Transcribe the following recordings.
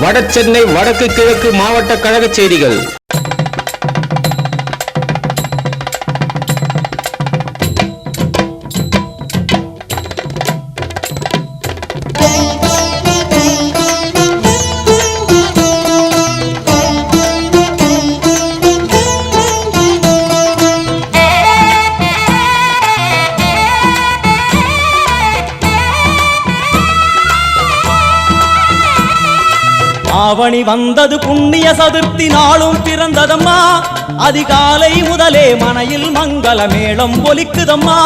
வடசென்னை வடக்கு கிழக்கு மாவட்ட கழக செய்திகள். ஆவணி வந்தது புண்ணிய சதுர்த்தி நாளும் பிறந்ததம்மா. அதிகாலை முதலே மனையில் மங்கள மேளம் ஒலிக்குதம்மா.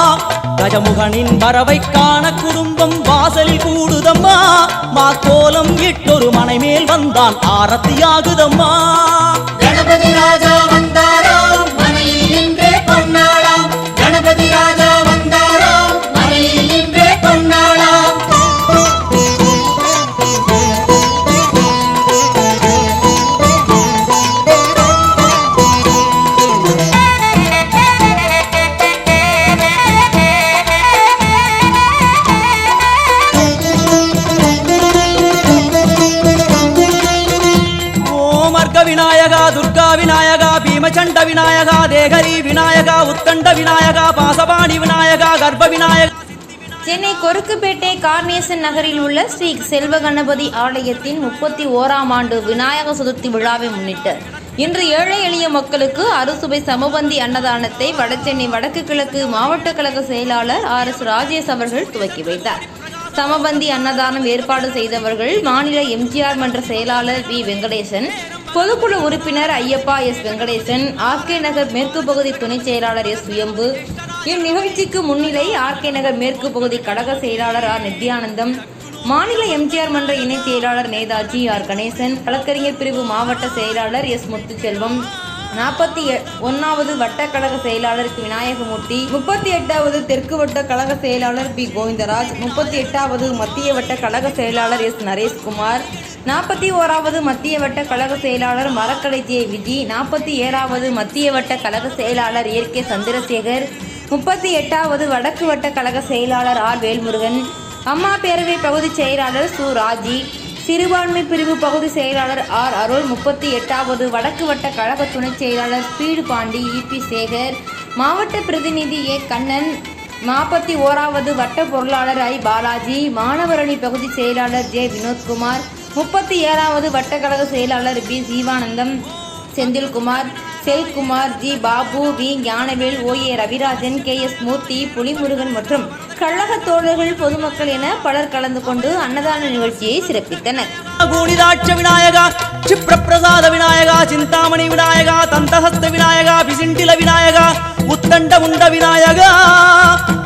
கஜமுகனின் வரவை காண குடும்பம் வாசலில் கூடுதம்மா. மாக்கோலம் இட்டொரு மனை மேல் வந்தான் ஆரத்தியாகுதம்மா. கணபதி ராஜா வந்தாராம் மனையில் நின்றே பொன்னாளாம். கணபதி ராஜா வந்தாராம் மனையில் நின்றே பொன்னாளாம். விநாயகா துர்கா விநாயகா பீமச்சண்ட விநாயகா தேகரி விநாயகா உத்தண்ட விநாயகா பாசபாணி விநாயகா கர்ப்ப விநாயகா. சென்னை கொருக்குப்பேட்டை கார்னேசன் நகரில் உள்ள ஸ்ரீ செல்வ கணபதி ஆலயத்தின் 31ஆம் ஆண்டு விநாயக சதுர்த்தி விழாவை முன்னிட்டு இன்று ஏழை எளிய மக்களுக்கு அறுசுவை சமபந்தி அன்னதானத்தை வடசென்னை வடக்கு கிழக்கு மாவட்ட கழக செயலாளர் RS ராஜேஷ் அவர்கள் துவக்கி வைத்தார். சமபந்தி அன்னதானம் ஏற்பாடு செய்தவர்கள் மாநில MGR மன்ற செயலாளர் V வெங்கடேசன், பொதுக்குழு உறுப்பினர் ஐயப்பா S வெங்கடேசன், RK நகர் மேற்கு பகுதி துணை செயலாளர் S சுயம்பு. இந்நிகழ்ச்சிக்கு முன்னிலை RK நகர் மேற்கு பகுதி கழக செயலாளர் R நித்யானந்தம், மாநில MGR மன்ற இணை செயலாளர் நேதாஜி R கணேசன், வழக்கறிஞர் பிரிவு மாவட்ட செயலாளர் S முத்துச்செல்வம், 41வது வட்ட கழக செயலாளர் விநாயகமூர்த்தி, 38வது தெற்கு வட்ட கழக செயலாளர் B கோவிந்தராஜ், 38வது மத்திய வட்ட கழக செயலாளர் S நரேஷ்குமார், 41வது மத்திய வட்ட கழக செயலாளர் மரக்கடை J விஜி, 47வது மத்திய வட்ட கழக செயலாளர் RK சந்திரசேகர், 38வது வடக்கு வட்ட கழக செயலாளர் R வேல்முருகன், அம்மா பேரவை பகுதி செயலாளர் சு ராஜி, சிறுபான்மை பிரிவு பகுதி செயலாளர் R அருள், 38வது வடக்கு வட்ட கழக துணை செயலாளர் ஸ்பீடு பாண்டி EP சேகர், மாவட்ட பிரதிநிதி A கண்ணன், 41வது வட்ட பொருளாளர் I பாலாஜி, மாணவரணி பகுதி செயலாளர் J வினோத்குமார், 37வது வட்ட கழக செயலாளர் B Jeevanandam, Senthilkumar, Selkumar, G Babu, V Gnanavel, OA Ravirajan, KS மூர்த்தி, புலிமுருகன் மற்றும் கழக தோழர்கள், பொதுமக்கள் என பலர் கலந்து கொண்டு அன்னதான நிகழ்ச்சியை சிறப்பித்தனர். கூணிதாட்ச விநாயகா, சிப்ரபிரசாத விநாயகா, சிந்தாமணி விநாயகா, தந்தஹஸ்த விநாயகா, பிசிண்டில விநாயகா, உத்தண்ட உண்ட விநாயகா,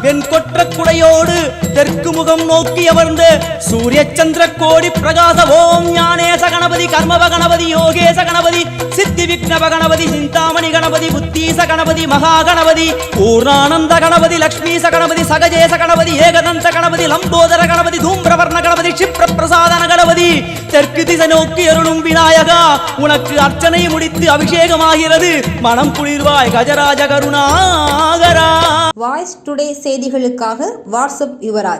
வெண்கொற்ற குடையோடு தெற்கு முகம் நோக்கி அமர்ந்து சூரிய சந்திர கோடி பிரகாச ஓம் ஞானேச கணபதி, கர்மவ கணபதி, யோகேச கணபதி, சித்தி விக்னவ கணபதி, சிந்தாமணி கணபதி, புத்தீச கணபதி, மகா கணபதி, பூர்ணானந்த கணபதி, லக்ஷ்மீச கணபதி, சகஜேச கணபதி, ஏகதந்த கணபதி, லம்போதர கணபதி, தூம்பிரவர்ண கணபதி, சிப்ரபிரசாதன கணபதி, தெற்கு திசை நோக்கி அருளும் விநாயகா, உனக்கு அர்ச்சனை முடித்து அபிஷேகமாகிறது. மனம் குளிர்வாய் கஜராஜ கருணாகரா. வாய்ஸ் டுடே செய்திகளுக்காக வாட்ஸ்அப் யுவராஜ்.